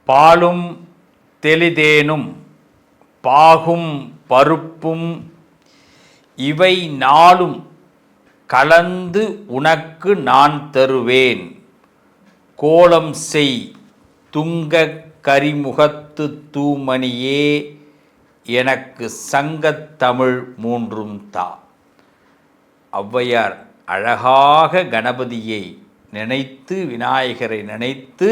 பாலும் தெளிதேனும் பாகும் பருப்பும் இவை நாளும் கலந்து உனக்கு நான் தருவேன். கோலம் செய் துங்கக் கரிமுகத்து தூமணியே எனக்கு சங்கத்தமிழ் மூன்றும் தா. ஔவையார் அழகாக கணபதியை நினைத்து விநாயகரை நினைத்து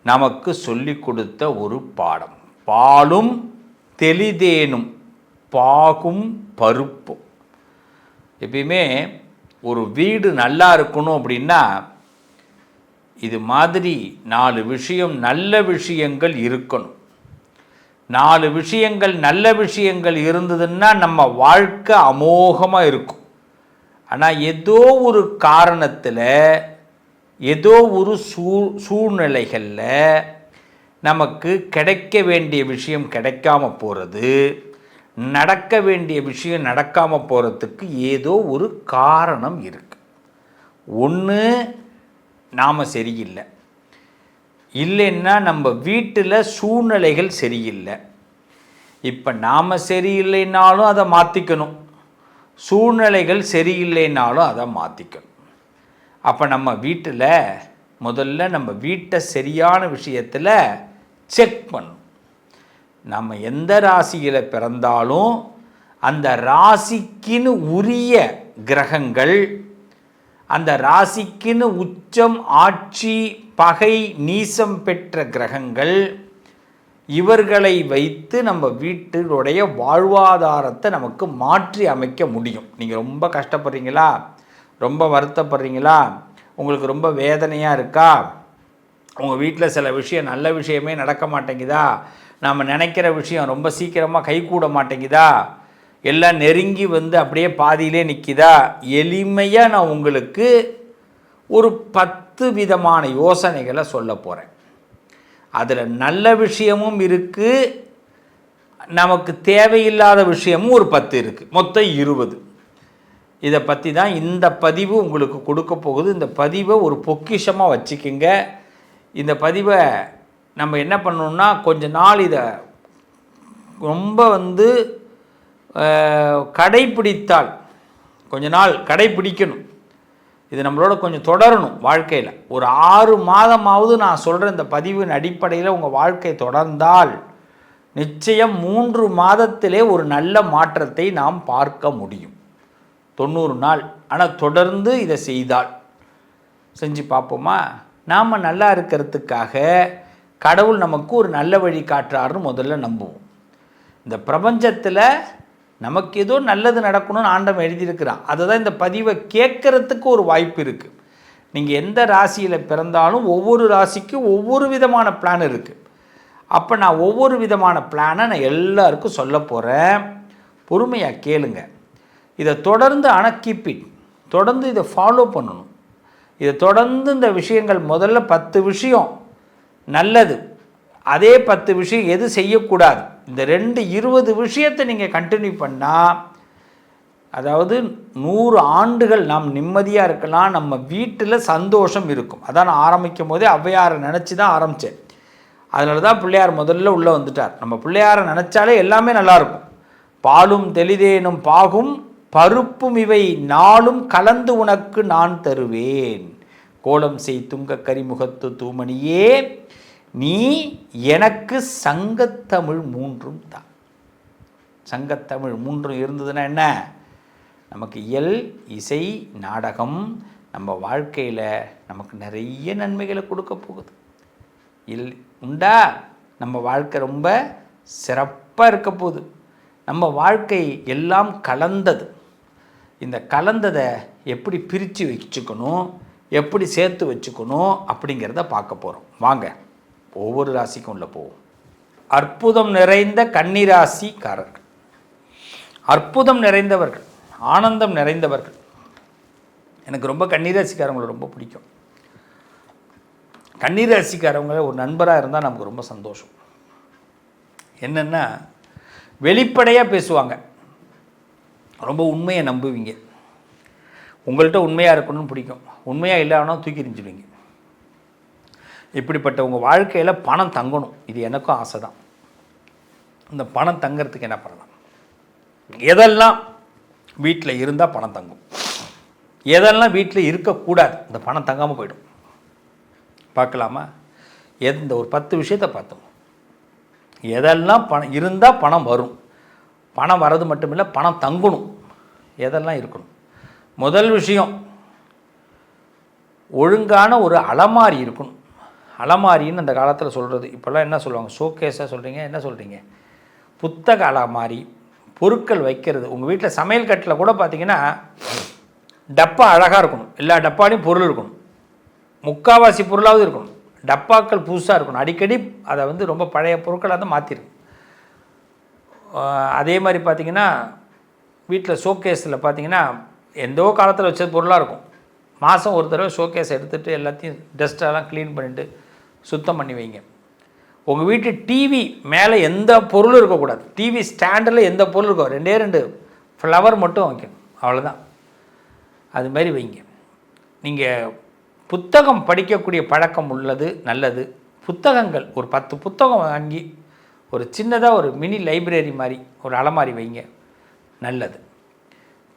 நமக்கு சொல்லிக் கொடுத்த ஒரு பாடம். பாலும் தெளிதேனும் பாகும் பருப்பும். எப்பயுமே ஒரு வீடு நல்லா இருக்கணும் அப்படின்னா இது மாதிரி 4 விஷயம் நல்ல விஷயங்கள் இருக்கணும். 4 விஷயங்கள் நல்ல விஷயங்கள் இருந்ததுன்னா நம்ம வாழ்க்கை அமோகமாக இருக்கும். ஆனால் ஏதோ ஒரு காரணத்தில் ஏதோ ஒரு சூழ்நிலைகளில் நமக்கு கிடைக்க வேண்டிய விஷயம் கிடைக்காம போகிறது, நடக்க வேண்டிய விஷயம் நடக்காமல் போகிறதுக்கு ஏதோ ஒரு காரணம் இருக்குது. ஒன்று நாம் சரியில்லை, இல்லைன்னா நம்ம வீட்டில் சூழ்நிலைகள் சரியில்லை. இப்போ நாம் சரியில்லைனாலும் அதை மாற்றிக்கணும், சூழ்நிலைகள் சரியில்லைனாலும் அதை மாற்றிக்கணும். அப்போ நம்ம வீட்டில் முதல்ல நம்ம வீட்டை சரியான விஷயத்தில் செக் பண்ணணும். நம்ம எந்த ராசியில் பிறந்தாலும் அந்த ராசிக்குன்னு உரிய கிரகங்கள், அந்த ராசிக்குன்னு உச்சம் ஆட்சி பகை நீசம் பெற்ற கிரகங்கள், இவர்களை வைத்து நம்ம வீட்டினுடைய வாழ்வாதாரத்தை நமக்கு மாற்றி அமைக்க முடியும். நீங்கள் ரொம்ப கஷ்டப்படுறீங்களா, ரொம்ப வருத்தப்படுறீங்களா, உங்களுக்கு ரொம்ப வேதனையாக இருக்கா, உங்கள் வீட்டில் சில விஷயம் நல்ல விஷயமே நடக்க மாட்டேங்குதா, நாம் நினைக்கிற விஷயம் ரொம்ப சீக்கிரமாக கைகூட மாட்டேங்குதா, எல்லாம் நெருங்கி வந்து அப்படியே பாதியிலே நிற்கிதா, எளிமையாக நான் உங்களுக்கு ஒரு 10 விதமான யோசனைகளை சொல்ல போகிறேன். அதில் நல்ல விஷயமும் இருக்குது, நமக்கு தேவையில்லாத விஷயமும் ஒரு 10 இருக்குது, மொத்தம் 20. இதை பற்றி தான் இந்த பதிவு உங்களுக்கு கொடுக்க போகுது. இந்த பதிவை ஒரு பொக்கிஷமாக வச்சுக்கிங்க. இந்த பதிவை நம்ம என்ன பண்ணணும்னா கொஞ்ச நாள் இதை ரொம்ப கடைப்பிடித்தால், கொஞ்ச நாள் கடைப்பிடிக்கணும், இது நம்மளோட கொஞ்சம் தொடரணும் வாழ்க்கையில். ஒரு 6 மாதமாவது நான் சொல்கிற இந்த பதிவின் அடிப்படையில் உங்கள் வாழ்க்கை தொடர்ந்தால் நிச்சயம் 3 மாதத்திலே ஒரு நல்ல மாற்றத்தை நாம் பார்க்க முடியும். 90 நாள். ஆனால் தொடர்ந்து இதை செய்தால், செஞ்சு பார்ப்போமா? நாம் நல்லா இருக்கிறதுக்காக கடவுள் நமக்கு ஒரு நல்ல வழி காட்டுறாருன்னு முதல்ல நம்புவோம். இந்த பிரபஞ்சத்தில் நமக்கு ஏதோ நல்லது நடக்கணும்னு ஆண்டவன் எழுதியிருக்கிறான். அதுதான் இந்த பதிவை கேட்கறதுக்கு ஒரு வாய்ப்பு இருக்குது. நீங்கள் எந்த ராசியில் பிறந்தாலும் ஒவ்வொரு ராசிக்கும் ஒவ்வொரு விதமான பிளான் இருக்குது. அப்போ நான் ஒவ்வொரு விதமான பிளானை நான் எல்லாருக்கும் சொல்ல போகிறேன். பொறுமையாக கேளுங்க. இதை தொடர்ந்து தொடர்ந்து இதை ஃபாலோ பண்ணணும். இதை தொடர்ந்து இந்த விஷயங்கள் முதல்ல 10 விஷயம் நல்லது, அதே 10 விஷயம் எது செய்யக்கூடாது, இந்த 20 விஷயத்தை நீங்கள் கண்டினியூ பண்ணால், அதாவது 100 ஆண்டுகள் நாம் நிம்மதியாக இருக்கலாம், நம்ம வீட்டில் சந்தோஷம் இருக்கும். அதான் நான் ஆரம்பிக்கும் போதே ஔவையாரை நினச்சி தான் ஆரம்பித்தேன். அதனால தான் பிள்ளையார் முதல்ல உள்ளே வந்துட்டார். நம்ம பிள்ளையாரை நினச்சாலே எல்லாமே நல்லாயிருக்கும். பாலும் தெளிதேனும் பாகும் பருப்பும் இவை நாளும் கலந்து உனக்கு நான் தருவேன். கோலம் செய் துங்க கரிமுகத்து தூமணியே நீ எனக்கு சங்கத்தமிழ் மூன்றும் தான். சங்கத்தமிழ் 3 இருந்ததுன்னா என்ன? நமக்கு இயல், இசை, நாடகம் நம்ம வாழ்க்கையில் நமக்கு நிறைய நன்மைகளை கொடுக்க போகுது. உண்டா? நம்ம வாழ்க்கை ரொம்ப சிறப்பாக இருக்க போகுது. நம்ம வாழ்க்கை எல்லாம் கலந்தது. இந்த கலந்ததை எப்படி பிரித்து வச்சுக்கணும், எப்படி சேர்த்து வச்சுக்கணும் அப்படிங்கிறத பார்க்க போகிறோம். வாங்க ஒவ்வொரு ராசிக்கும் உள்ள போவோம். அற்புதம் நிறைந்த கன்னிராசிக்காரர்கள், அற்புதம் நிறைந்தவர்கள், ஆனந்தம் நிறைந்தவர்கள். எனக்கு ரொம்ப கன்னிராசிக்காரங்களை ரொம்ப பிடிக்கும். கன்னிராசிக்காரவங்க ஒரு நண்பராக இருந்தால் நமக்கு ரொம்ப சந்தோஷம். என்னென்னா வெளிப்படையாக பேசுவாங்க, ரொம்ப உண்மையை நம்புவீங்க, உங்கள்கிட்ட உண்மையாக இருக்கணும்னு பிடிக்கும், உண்மையாக இல்லைன்னா தூக்கி எறிஞ்சிடுவீங்க. இப்படிப்பட்ட உங்கள் வாழ்க்கையில் பணம் தங்கணும். இது எனக்கும் ஆசை தான். இந்த பணம் தங்கிறதுக்கு என்ன பண்ணலாம்? எதெல்லாம் வீட்டில் இருந்தால் பணம் தங்கும், எதெல்லாம் வீட்டில் இருக்கக்கூடாது, இந்த பணம் தங்காமல் போயிடும். பார்க்கலாமா? இந்த ஒரு 10 விஷயத்தை பார்த்தோம். எதெல்லாம் பணம் இருந்தால் பணம் வரும், பணம் வர்றது மட்டும் இல்லை, பணம் தங்கணும், எதெல்லாம் இருக்கணும். முதல் விஷயம், ஒழுங்கான ஒரு அலமாரி இருக்கணும். அலமாரின்னு அந்த காலத்தில் சொல்கிறது, இப்போல்லாம் என்ன சொல்லுவாங்க, ஷோகேஸாக சொல்கிறீங்க, என்ன சொல்கிறீங்க, புத்தக அலமாரி, பொருட்கள் வைக்கிறது. உங்கள் வீட்டில் சமையல் கட்டில் கூட பார்த்தீங்கன்னா டப்பா அழகாக இருக்கணும், எல்லா டப்பாலையும் பொருள் இருக்கணும், முக்கால்வாசி பொருளாவது இருக்கணும். டப்பாக்கள் புதுசாக இருக்கணும், அடிக்கடி அதை வந்து ரொம்ப பழைய பொருட்களை வந்து மாற்றிடும். அதே மாதிரி பார்த்திங்கன்னா வீட்டில் ஷோகேஸில் பார்த்திங்கன்னா எந்தோ காலத்தில் வச்ச பொருளாக இருக்கும். மாதம் ஒரு தடவை ஷோகேஸ் எடுத்துகிட்டு எல்லாத்தையும் டஸ்ட்டெல்லாம் க்ளீன் பண்ணிவிட்டு சுத்தம் பண்ணி வைங்க. உங்கள் வீட்டு டிவி மேலே எந்த பொருளும் இருக்கக்கூடாது, டிவி ஸ்டாண்டில் எந்த பொருள் இருக்கோ 2 ஃப்ளவர் மட்டும் வைக்கணும், அவ்வளோதான். அதுமாரி வைங்க. நீங்கள் புத்தகம் படிக்கக்கூடிய பழக்கம் உள்ளது நல்லது. புத்தகங்கள் ஒரு 10 புத்தகம் வாங்கி ஒரு சின்னதாக ஒரு மினி லைப்ரரி மாதிரி ஒரு அலமாரி வைங்க, நல்லது.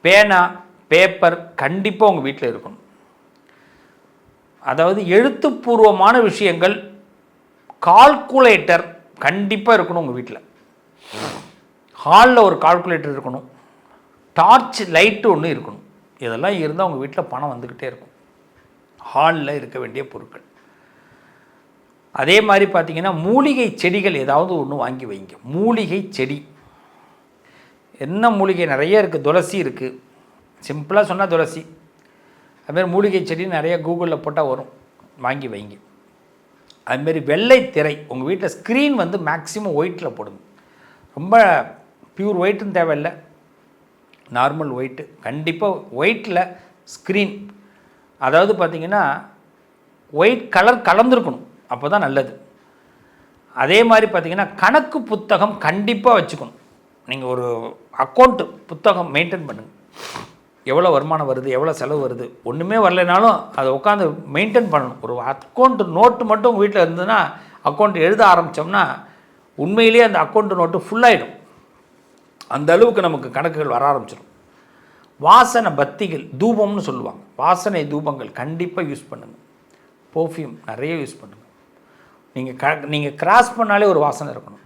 பேனா பேப்பர் கண்டிப்பாக உங்கள் வீட்டில் இருக்கணும். அதாவது எழுத்துப்பூர்வமான விஷயங்கள், கால்குலேட்டர் கண்டிப்பாக இருக்கணும் உங்கள் வீட்டில். ஹாலில் ஒரு கால்குலேட்டர் இருக்கணும், டார்ச் லைட்டு ஒன்று இருக்கணும். இதெல்லாம் இருந்தால் உங்கள் வீட்டில் பணம் வந்துக்கிட்டே இருக்கும். ஹாலில் இருக்க வேண்டிய பொருட்கள். அதே மாதிரி பார்த்திங்கன்னா மூலிகை செடிகள் ஏதாவது ஒன்று வாங்கி வைங்க. மூலிகை செடி என்ன மூலிகை நிறைய இருக்குது, துளசி இருக்குது, சிம்பிளாக சொன்னால் துளசி. அதுமாரி மூலிகை செடி நிறைய கூகுளில் போட்டால் வரும், வாங்கி வைங்க. அதுமாரி வெள்ளை திரை உங்கள் வீட்டில், ஸ்க்ரீன் வந்து மேக்ஸிமம் ஒயிட்டில் போடுங்க. ரொம்ப பியூர் ஒயிட்டுன்னு தேவையில்லை, நார்மல் ஒயிட்டு. கண்டிப்பாக ஒயிட்டில் ஸ்க்ரீன், அதாவது பார்த்திங்கன்னா ஒயிட் கலர் கலந்துருக்கணும், அப்போ தான் நல்லது. அதே மாதிரி பார்த்திங்கன்னா கணக்கு புத்தகம் கண்டிப்பாக வச்சுக்கணும். நீங்கள் ஒரு அக்கௌண்ட்டு புத்தகம் மெயின்டைன் பண்ணுங்கள். எவ்வளோ வருமானம் வருது, எவ்வளோ செலவு வருது, ஒன்றுமே வரலைனாலும் அதை உட்காந்து மெயின்டைன் பண்ணணும். ஒரு அக்கௌண்ட்டு நோட்டு மட்டும் உங்கள் வீட்டில் இருந்ததுன்னா, அக்கௌண்ட் எழுத ஆரம்பித்தோம்னா உண்மையிலேயே அந்த அக்கௌண்ட்டு நோட்டு ஃபுல்லாகிடும். அந்த அளவுக்கு நமக்கு கணக்குகள் வர ஆரம்பிச்சிடும். வாசனை பத்திகள், தூபம்னு சொல்லுவாங்க, வாசனை தூபங்கள் கண்டிப்பாக யூஸ் பண்ணுங்கள். பர்ஃப்யூம் நிறைய யூஸ் பண்ணுங்கள். நீங்கள் கிராஸ் பண்ணாலே ஒரு வாசனை இருக்கணும்.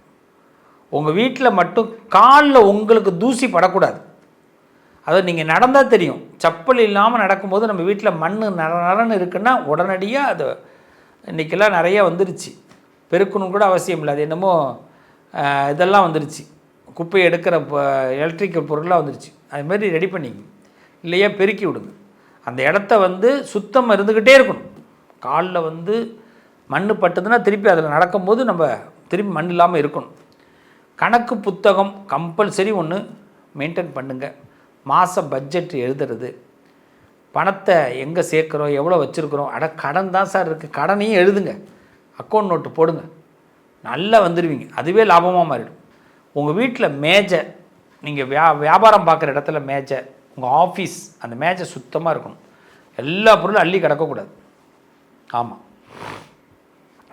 உங்கள் வீட்டில் மட்டும் காலில் உங்களுக்கு தூசி படக்கூடாது. அதாவது நீங்கள் நடந்தால் தெரியும், செப்பல் இல்லாமல் நடக்கும்போது நம்ம வீட்டில் மண் நரன்னு இருக்குன்னா உடனடியாக அது இன்றைக்கெல்லாம் நிறைய வந்துருச்சு, பெருக்கணும் கூட அவசியம் இல்லை. அது என்னமோ இதெல்லாம் வந்துருச்சு, குப்பையை எடுக்கிற எலக்ட்ரிக்கல் பொருள்லாம் வந்துருச்சு. அதுமாரி ரெடி பண்ணிங்க, இல்லையா பெருக்கி விடுங்க. அந்த இடத்த வந்து சுத்தம் இருந்துக்கிட்டே இருக்கணும். காலில் வந்து மண் பட்டுதுன்னா திருப்பி அதில் நடக்கும்போது நம்ம திருப்பி மண் இல்லாமல் இருக்கணும். கணக்கு புத்தகம் கம்பல்சரி ஒன்று மெயின்டைன் பண்ணுங்கள். மாத பட்ஜெட் எழுதுறது, பணத்தை எங்கே சேர்க்குறோம், எவ்வளோ வச்சுருக்குறோம். கடன் தான் சார் இருக்குது, கடனையும் எழுதுங்க, அக்கௌண்ட் நோட்டு போடுங்க, நல்லா வந்துடுவீங்க. அதுவே லாபமாக மாறிடும். உங்கள் வீட்டில் மேஜை, நீங்கள் வியாபாரம் பார்க்குற இடத்துல மேஜை, உங்கள் ஆஃபீஸ் அந்த மேஜை சுத்தமாக இருக்கணும். எல்லா பொருளும் அள்ளி கிடக்கக்கூடாது. ஆமாம்,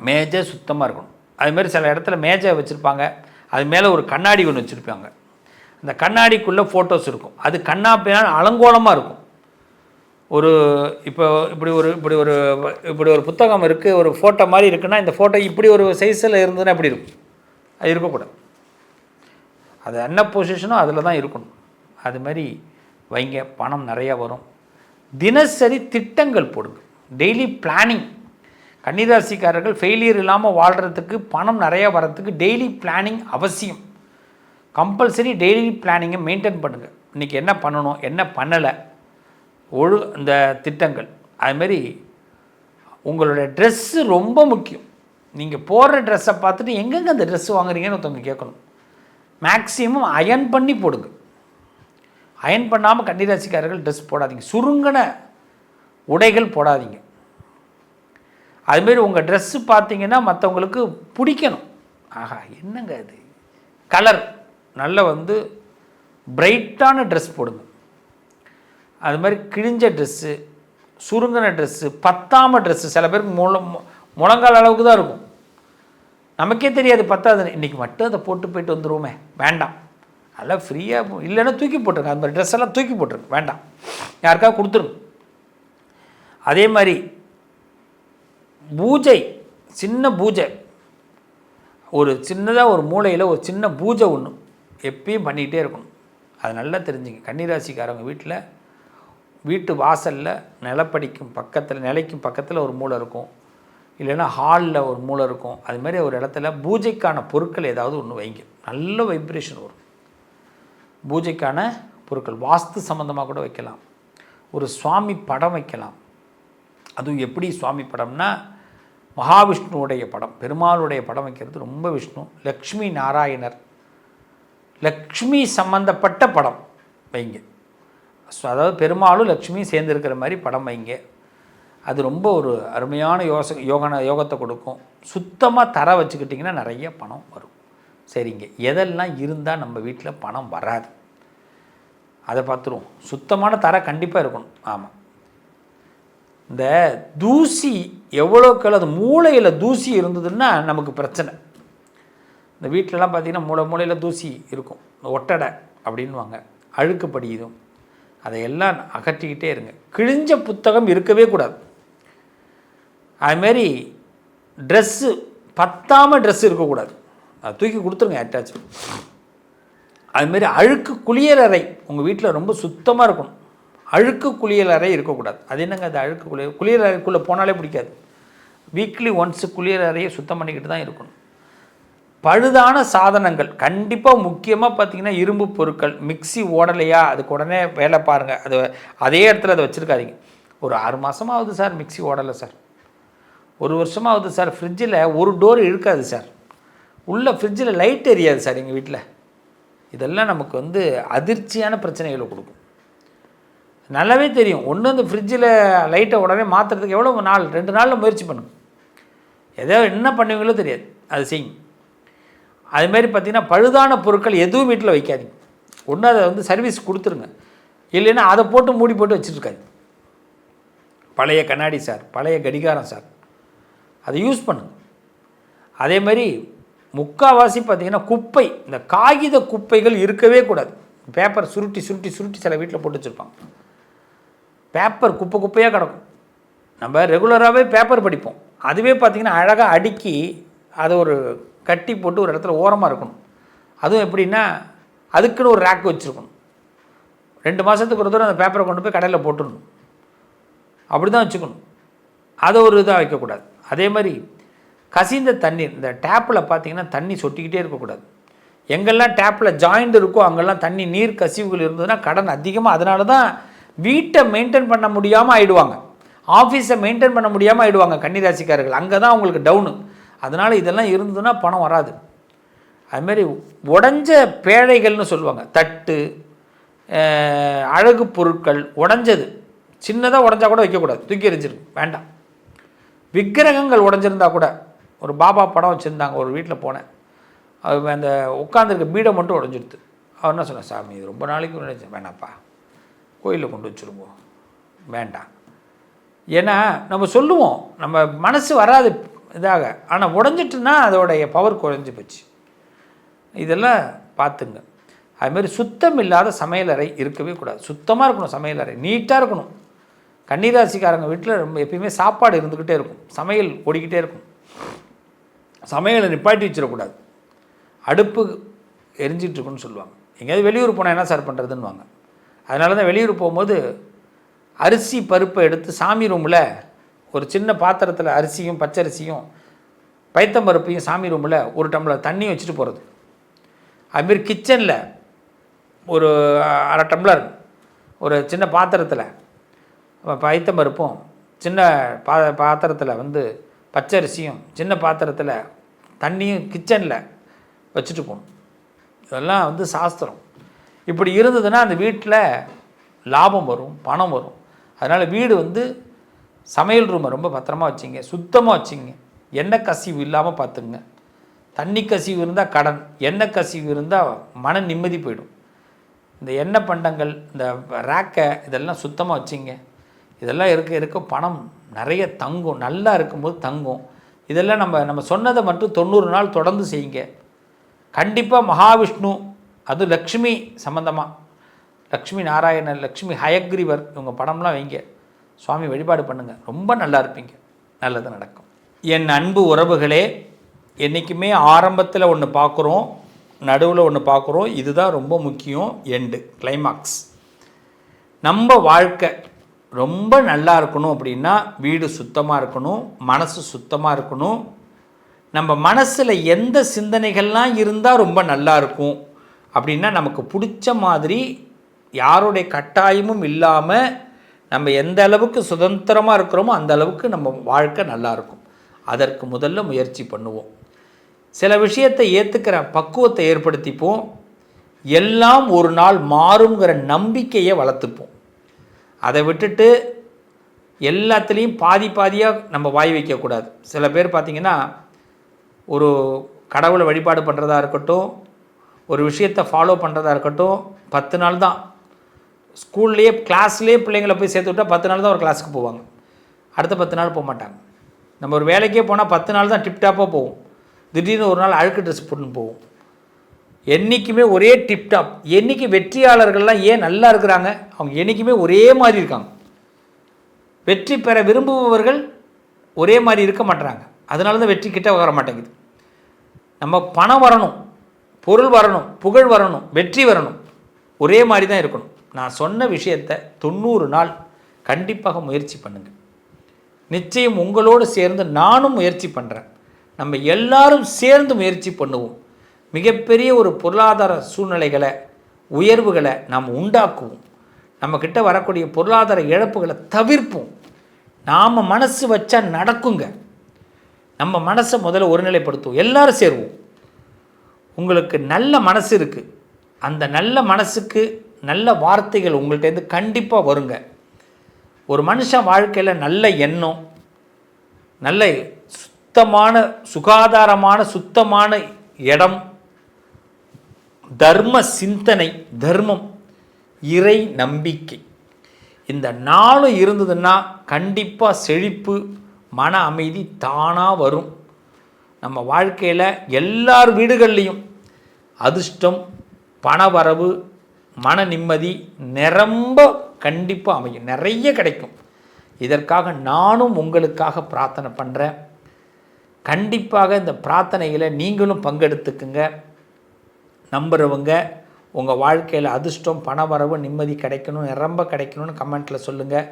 மேஜை சுத்தமாக இருக்கணும். அதுமாரி சில இடத்துல மேஜை வச்சுருப்பாங்க, அது மேலே ஒரு கண்ணாடி ஒன்று வச்சுருப்பாங்க. அந்த கண்ணாடிக்குள்ளே ஃபோட்டோஸ் இருக்கும், அது கண்ணாப்பினால் அலங்கோலமாக இருக்கும். ஒரு இப்படி ஒரு புத்தகம் இருக்குது, ஒரு ஃபோட்டோ மாதிரி இருக்குன்னா, இந்த ஃபோட்டோ இப்படி ஒரு சைஸில் இருந்ததுன்னா எப்படி இருக்கும்? அது இருக்கக்கூடாது. அது என்ன பொசிஷனோ அதில் தான் இருக்கணும். அது மாதிரி வைங்க, பணம் நிறையா வரும். தினசரி திட்டங்கள் போடுங்க, டெய்லி பிளானிங். கன்னிராசிக்காரர்கள் ஃபெயிலியர் இல்லாமல் வாழ்கிறதுக்கு, பணம் நிறையா வர்றதுக்கு டெய்லி பிளானிங் அவசியம். கம்பல்சரி டெய்லி பிளானிங்கை மெயின்டைன் பண்ணுங்கள். இன்றைக்கி என்ன பண்ணணும், என்ன பண்ணலை, இந்த திட்டங்கள். அதுமாரி உங்களோட ட்ரெஸ்ஸு ரொம்ப முக்கியம். நீங்கள் போடுற ட்ரெஸ்ஸை பார்த்துட்டு எங்கெங்கே அந்த ட்ரெஸ்ஸு வாங்குறீங்கன்னு ஒருத்தவங்க கேட்கணும். மேக்ஸிமம் அயன் பண்ணி போடுங்க. அயன் பண்ணாமல் கன்னிராசிக்காரர்கள் ட்ரெஸ் போடாதீங்க, சுருங்கின உடைகள் போடாதீங்க. அதுமாரி உங்கள் ட்ரெஸ்ஸு பார்த்தீங்கன்னா மற்றவங்களுக்கு பிடிக்கணும். ஆஹா, என்னங்க இது கலர், நல்ல வந்து பிரைட்டான ட்ரெஸ் போடுங்க. அது மாதிரி கிழிஞ்ச ட்ரெஸ்ஸு, சுருங்கின ட்ரெஸ்ஸு, பத்தாம ட்ரெஸ்ஸு, சில பேருக்கு முழங்கால் அளவுக்கு தான் இருக்கும். நமக்கே தெரியாது பத்தாது, இன்றைக்கி மட்டும் அதை போட்டு போயிட்டு வந்துடுவோமே, வேண்டாம், நல்லா ஃப்ரீயாக இல்லைன்னா தூக்கி போட்டுருங்க. அது மாதிரி ட்ரெஸ் எல்லாம் தூக்கி போட்டுருங்க, வேண்டாம், யாருக்காக கொடுத்துருங்க. அதே மாதிரி பூஜை, சின்ன பூஜை, ஒரு சின்னதாக ஒரு மூலையில் ஒரு சின்ன பூஜை ஒன்று எப்பயும் பண்ணிகிட்டே இருக்கணும். அது நல்லா தெரிஞ்சுங்க. கன்னிராசிக்காரங்க வீட்டு வாசலில் நிலப்படிக்கும் பக்கத்தில், நிலைக்கும் பக்கத்தில் ஒரு மூலை இருக்கும், இல்லைன்னா ஹாலில் ஒரு மூலை இருக்கும். அதுமாதிரி ஒரு இடத்துல பூஜைக்கான பொருட்கள் ஏதாவது ஒன்று வைங்க, நல்ல வைப்ரேஷன் வரும். பூஜைக்கான பொருட்கள் வாஸ்து சம்மந்தமாக கூட வைக்கலாம். ஒரு சுவாமி படம் வைக்கலாம். அதுவும் எப்படி சுவாமி படம்னா, மகாவிஷ்ணுவுடைய படம், பெருமாளுடைய படம் வைக்கிறது ரொம்ப விஷ்ணு, லக்ஷ்மி நாராயணர், லக்ஷ்மி சம்பந்தப்பட்ட படம் வைங்க. அதாவது பெருமாளும் லக்ஷ்மியும் சேர்ந்துருக்கிற மாதிரி படம் வைங்க. அது ரொம்ப ஒரு அருமையான யோகத்தை கொடுக்கும். சுத்தமாக தர வச்சுக்கிட்டிங்கன்னா நிறைய பணம் வரும். சரிங்க, எதெல்லாம் இருந்தால் நம்ம வீட்டில் பணம் வராது அதை பார்த்துருவோம். சுத்தமான தர கண்டிப்பாக இருக்கணும். ஆமாம், இந்த தூசி எவ்வளோக்கள், அது மூளையில் தூசி இருந்ததுன்னா நமக்கு பிரச்சனை. இந்த வீட்டிலலாம் பார்த்திங்கன்னா மூளையில் தூசி இருக்கும், ஒட்டடை அப்படின்வாங்க, அழுக்கு படியுதும், அதையெல்லாம் அகற்றிக்கிட்டே இருங்க. கிழிஞ்ச புத்தகம் இருக்கவே கூடாது. அதுமாரி ட்ரெஸ்ஸு பத்தாமல் ட்ரெஸ்ஸு இருக்கக்கூடாது, அதை தூக்கி கொடுத்துருங்க யார்ட்டாச்சும். அதுமாரி அழுக்கு குளியலறை உங்கள் வீட்டில் ரொம்ப சுத்தமாக இருக்கணும். அழுக்கு குளியலறை இருக்கக்கூடாது. அது என்னங்க அது அழுக்கு குளியலறைக்குள்ளே போனாலே பிடிக்காது. வீக்லி ஒன்ஸு குளியலறையை சுத்தம் பண்ணிக்கிட்டு தான் இருக்கணும். பழுதான சாதனங்கள் கண்டிப்பாக, முக்கியமாக பார்த்திங்கன்னா இரும்பு பொருட்கள், மிக்சி ஓடலையா அதுக்கு உடனே வேலை பாருங்கள். அதே இடத்துல அதை வச்சுருக்காதீங்க. ஒரு 6 மாதமாகுது சார் மிக்சி ஓடலை சார், 1 வருஷமாகுது சார் ஃப்ரிட்ஜில் ஒரு டோர் இழுக்காது சார், உள்ள ஃப்ரிட்ஜில் லைட் எரியாது சார் எங்கள் வீட்டில். இதெல்லாம் நமக்கு அதிர்ச்சியான பிரச்சனைகளை கொடுக்கும். நல்லாவே தெரியும். ஒன்று அந்த ஃப்ரிட்ஜில் லைட்டை உடனே மாற்றுறதுக்கு எவ்வளோ 2 நாளில் முயற்சி பண்ணுங்க. எதோ என்ன பண்ணுவீங்களோ தெரியாது, அது செய்யுங்க. அதுமாரி பார்த்திங்கன்னா பழுதான பொருட்கள் எதுவும் வீட்டில் வைக்காதீங்க. ஒன்று அதை சர்வீஸ் கொடுத்துருங்க, இல்லைன்னா அதை போட்டு மூடி போட்டு வச்சுருக்காது. பழைய கண்ணாடி சார், பழைய கடிகாரம் சார், அதை யூஸ் பண்ணுங்க. அதே மாதிரி முக்கால்வாசி பார்த்திங்கன்னா குப்பை, இந்த காகித குப்பைகள் இருக்கவே கூடாது. பேப்பர் சுருட்டி சுருட்டி சுருட்டி சில வீட்டில் போட்டு வச்சுருப்பாங்க. பேப்பர் குப்பையாக கிடக்கும். நம்ம ரெகுலராகவே பேப்பர் படிப்போம், அதுவே பார்த்திங்கன்னா அழகாக அடுக்கி அதை ஒரு கட்டி போட்டு ஒரு இடத்துல ஓரமாக இருக்கணும். அதுவும் எப்படின்னா அதுக்குன்னு ஒரு ரேக் வச்சுருக்கணும். 2 மாதத்துக்கு ஒரு தடவை அந்த பேப்பரை கொண்டு போய் கடையில் போட்டுடணும், அப்படி தான் வச்சுக்கணும். அதை ஒரு இதாக வைக்கக்கூடாது. அதே மாதிரி கசிந்த தண்ணீர், இந்த டேப்பில் பார்த்திங்கன்னா தண்ணி சொட்டிக்கிட்டே இருக்கக்கூடாது. எங்கெல்லாம் டேப்பில் ஜாயிண்ட் இருக்கோ அங்கெல்லாம் தண்ணி நீர் கசிவுகள் இருந்ததுன்னா கடன் அதிகமாக. அதனால தான் வீட்டை மெயின்டைன் பண்ண முடியாமல் ஆகிடுவாங்க, ஆஃபீஸை மெயின்டைன் பண்ண முடியாமல் ஆகிடுவாங்க கன்னிராசிக்காரர்கள். அங்கே தான் அவங்களுக்கு டவுனு. அதனால் இதெல்லாம் இருந்ததுன்னா பணம் வராது. அதுமாரி உடஞ்ச பேழைகள்னு சொல்லுவாங்க, தட்டு, அழகு பொருட்கள் உடஞ்சது, சின்னதாக உடஞ்சா கூட வைக்கக்கூடாது, தூக்கி எறிஞ்சிருக்கு, வேண்டாம். விக்கிரகங்கள் உடஞ்சிருந்தா கூட, ஒரு பாபா படம் வச்சுருந்தாங்க ஒரு வீட்டில் போனேன், அது அந்த உட்காந்துருக்க பீடை மட்டும் உடஞ்சிடுது. அவர் என்ன சொன்னார், சாமி இது ரொம்ப நாளைக்கு நினைச்சேன், வேண்டாம்ப்பா கோயிலில் கொண்டு வச்சுருவோம், வேண்டாம். ஏன்னா நம்ம சொல்லுவோம், நம்ம மனசு வராது இதாக, ஆனால் உடஞ்சிட்டுன்னா அதோடைய பவர் குறைஞ்சி போச்சு. இதெல்லாம் பார்த்துங்க. அதுமாரி சுத்தம் இல்லாத சமையலறை இருக்கவே கூடாது. சுத்தமாக இருக்கணும் சமையலறை, நீட்டாக இருக்கணும். கன்னிராசிக்காரங்க வீட்டில் ரொம்ப எப்பயுமே சாப்பாடு இருந்துக்கிட்டே இருக்கும், சமையல் ஓடிக்கிட்டே இருக்கும். சமையலை நிப்பாட்டி வச்சிடக்கூடாது, அடுப்பு எரிஞ்சிட்ருக்குன்னு சொல்லுவாங்க. எங்கேயாவது வெளியூர் போனால் என்ன சார் பண்ணுறதுன்னுவாங்க. அதனால தான் வெளியூர் போகும்போது அரிசி பருப்பை எடுத்து சாமி ரூமில் ஒரு சின்ன பாத்திரத்தில் அரிசியும் பச்சரிசியும் பைத்தம்பருப்பையும் சாமி ரூமில் ஒரு டம்ளர் தண்ணி வச்சுட்டு போகிறது. அதுமாரி கிச்சனில் ஒரு அரை டம்ளர் ஒரு சின்ன பாத்திரத்தில் பைத்தம்பருப்பும், சின்ன பாத்திரத்தில் பச்சரிசியும், சின்ன பாத்திரத்தில் தண்ணியும் கிச்சனில் வச்சுட்டு போகணும். இதெல்லாம் சாஸ்திரம். இப்படி இருந்ததுன்னா அந்த வீட்டில் லாபம் வரும், பணம் வரும். அதனால் வீடு சமையல் ரூமை ரொம்ப பத்திரமா வச்சுங்க, சுத்தமாக வச்சுங்க. எண்ணெய் கசிவு இல்லாமல் பார்த்துங்க. தண்ணி கசிவு இருந்தால் கடன், எண்ணெய் கசிவு இருந்தால் மன நிம்மதி போயிடும். இந்த எண்ணெய் பண்டங்கள், இந்த ரேக்கை இதெல்லாம் சுத்தமாக வச்சுங்க. இதெல்லாம் இருக்க பணம் நிறைய தங்கும், நல்லா இருக்கும்போது தங்கும். இதெல்லாம் நம்ம சொன்னதை மட்டும் 90 நாள் தொடர்ந்து செய்யுங்க. கண்டிப்பாக மகாவிஷ்ணு, அது லக்ஷ்மி சம்பந்தமாக, லக்ஷ்மி நாராயணன், லக்ஷ்மி ஹயக்ரீவர் இவங்க படம்லாம் வைங்க, சுவாமி வழிபாடு பண்ணுங்கள், ரொம்ப நல்லா இருப்பீங்க, நல்லது நடக்கும். என் அன்பு உறவுகளே, என்றைக்குமே ஆரம்பத்தில் ஒன்று பார்க்குறோம், நடுவில் ஒன்று பார்க்குறோம், இதுதான் ரொம்ப முக்கியம், எண்டு கிளைமாக்ஸ். நம்ம வாழ்க்கை ரொம்ப நல்லா இருக்கணும் அப்படின்னா வீடு சுத்தமாக இருக்கணும், மனசு சுத்தமாக இருக்கணும். நம்ம மனசில் எந்த சிந்தனைகள்லாம் இருந்தால் ரொம்ப நல்லா இருக்கும் அப்படின்னா நமக்கு பிடிச்ச மாதிரி யாருடைய கட்டாயமும் இல்லாமல் நம்ம எந்த அளவுக்கு சுதந்திரமாக இருக்கிறோமோ அந்த அளவுக்கு நம்ம வாழ்க்கை நல்லாயிருக்கும். அதற்கு முதல்ல முயற்சி பண்ணுவோம். சில விஷயத்தை ஏற்றுக்கிற பக்குவத்தை ஏற்படுத்திப்போம். எல்லாம் ஒரு நாள் மாறுங்கிற நம்பிக்கையை வளர்த்துப்போம். அதை விட்டுட்டு எல்லாத்துலேயும் பாதியாக நம்ம வாய் வைக்கக்கூடாது. சில பேர் பார்த்திங்கன்னா, ஒரு கடவுளை வழிபாடு பண்ணுறதா இருக்கட்டும், ஒரு விஷயத்தை ஃபாலோ பண்ணுறதா இருக்கட்டும், 10 நாள் தான். ஸ்கூல்லேயே கிளாஸ்லேயே பிள்ளைங்களை போய் சேர்த்து விட்டால் 10 நாள் தான் ஒரு கிளாஸுக்கு போவாங்க, அடுத்த 10 நாள் போக மாட்டாங்க. நம்ம ஒரு வேலைக்கே போனால் 10 நாள் தான் டிப்டாப்பாக போவோம், திடீர்னு ஒரு நாள் அழுக்கு ட்ரெஸ் போட்டுன்னு போவோம். என்றைக்குமே ஒரே டிப்டாப். என்றைக்கு வெற்றியாளர்கள்லாம் ஏன் நல்லா இருக்கிறாங்க, அவங்க என்றைக்குமே ஒரே மாதிரி இருக்காங்க. வெற்றி பெற விரும்புபவர்கள் ஒரே மாதிரி இருக்க மாட்டுறாங்க, அதனால தான் வெற்றி கிட்ட வர மாட்டேங்குது. நம்ம பணம் வரணும், பொருள் வரணும், புகழ் வரணும், வெற்றி வரணும், ஒரே மாதிரி தான் இருக்கணும். நான் சொன்ன விஷயத்தை 90 நாள் கண்டிப்பாக முயற்சி பண்ணுங்கள். நிச்சயம் உங்களோடு சேர்ந்து நானும் முயற்சி பண்ணுறேன். நம்ம எல்லாரும் சேர்ந்து முயற்சி பண்ணுவோம். மிகப்பெரிய ஒரு பொருளாதார சூழ்நிலைகளை, உயர்வுகளை நாம் உண்டாக்குவோம். நம்மக்கிட்ட வரக்கூடிய பொருளாதார இழப்புகளை தவிர்ப்போம். நாம் மனசு வச்சா நடக்குங்க. நம்ம மனசை முதல்ல ஒருநிலைப்படுத்துவோம், எல்லாரும் சேருவோம். உங்களுக்கு நல்ல மனசு இருக்குது, அந்த நல்ல மனசுக்கு நல்ல வார்த்தைகள் உங்கள்கிட்டேருந்து கண்டிப்பாக வருங்க. ஒரு மனுஷன் வாழ்க்கையில் நல்ல எண்ணம், நல்ல சுத்தமான சுகாதாரமான சுத்தமான இடம், தர்ம சிந்தனை, தர்மம், இறை நம்பிக்கை, இந்த 4 இருந்ததுன்னா கண்டிப்பாக செழிப்பு, மன அமைதி தானாக வரும். நம்ம வாழ்க்கையில் எல்லார் வீடுகள்லேயும் அதிர்ஷ்டம், பணவரவு, மன நிம்மதி நிரம்ப கண்டிப்பாக அமையும், நிறைய கிடைக்கும். இதற்காக நானும் உங்களுக்காக பிரார்த்தனை பண்ணுறேன். கண்டிப்பாக இந்த பிரார்த்தனைகளை நீங்களும் பங்கெடுத்துக்குங்க. நம்புகிறவங்க உங்கள் வாழ்க்கையில் அதிர்ஷ்டம், பணவரவு, நிம்மதி கிடைக்கணும், நிரம்ப கிடைக்கணும்னு கமெண்ட்டில் சொல்லுங்கள்.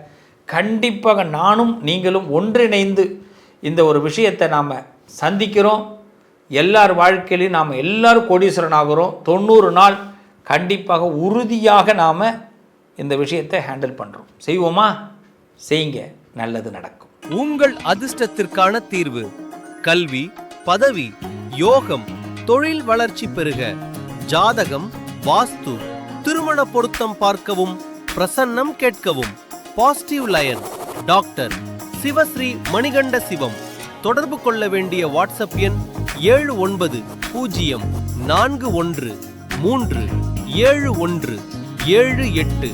கண்டிப்பாக நானும் நீங்களும் ஒன்றிணைந்து இந்த ஒரு விஷயத்தை நாம் சந்திக்கிறோம். எல்லார் வாழ்க்கையிலையும் நாம் எல்லோரும் கோடீஸ்வரன் ஆகிறோம். 90 நாள் கண்டிப்பாக உறுதியாக நாம் இந்த விஷயத்தை ஹேண்டில் பண்ணுறோம். செய்வோமா? செய்யுங்க, நல்லது நடக்கும். உங்கள் அதிர்ஷ்டத்திற்கான தீர்வு: கல்வி, பதவி, யோகம், தொழில் வளர்ச்சி பெருக, ஜாதகம், வாஸ்து, திருமண பொருத்தம் பார்க்கவும், பிரசன்னம் கேட்கவும். Positive line doctor Sivasri Manikanda Sivam. தொடர்பு கொள்ள வேண்டிய வாட்ஸ்அப் எண் 7904137178.